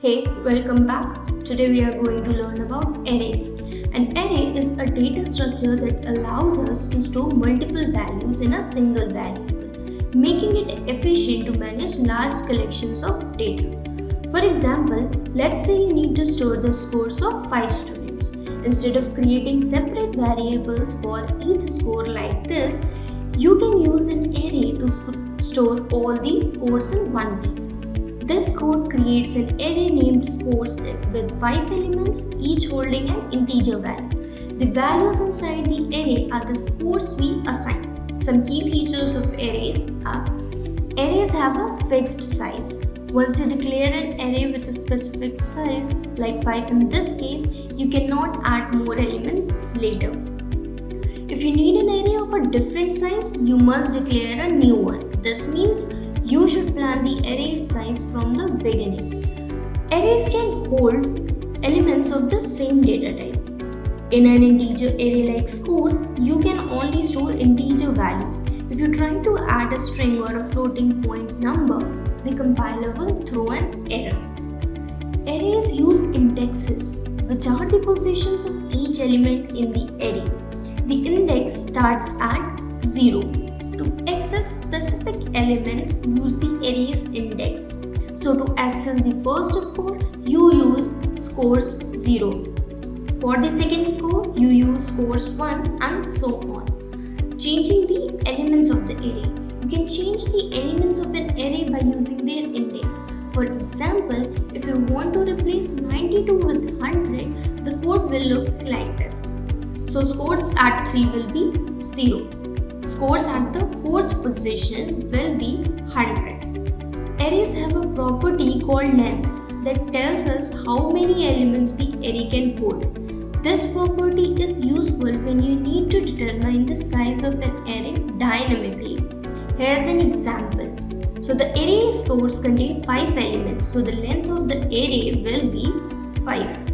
Hey, welcome back. Today we are going to learn about arrays. An array is a data structure that allows us to store multiple values in a single variable, making it efficient to manage large collections of data. For example, let's say you need to store the scores of 5 students. Instead of creating separate variables for each score like this, you can use an array to store all the scores in one place. This code creates an array named scores with 5 elements, each holding an integer value. The values inside the array are the scores we assign. Some key features of arrays are: arrays have a fixed size. Once you declare an array with a specific size, like 5 in this case, you cannot add more elements later. If you need an array of a different size, you must declare a new one. This means you should plan the array size from the beginning. Arrays can hold elements of the same data type. In an integer array like scores, you can only store integer values. If you try to add a string or a floating point number, the compiler will throw an error. Arrays use indexes, which are the positions of each element in the array. The index starts at 0. To access specific elements, use the array's index. So to access the first score, you use scores 0. For the second score, you use scores 1 and so on. Changing the elements of the array. You can change the elements of an array by using their index. For example, if you want to replace 92 with 100, the code will look like this. So scores at 3 will be 0. Scores at the 4th position will be 100. Arrays have a property called length that tells us how many elements the array can hold. This property is useful when you need to determine the size of an array dynamically. Here's an example. So the array scores contain 5 elements, so the length of the array will be 5.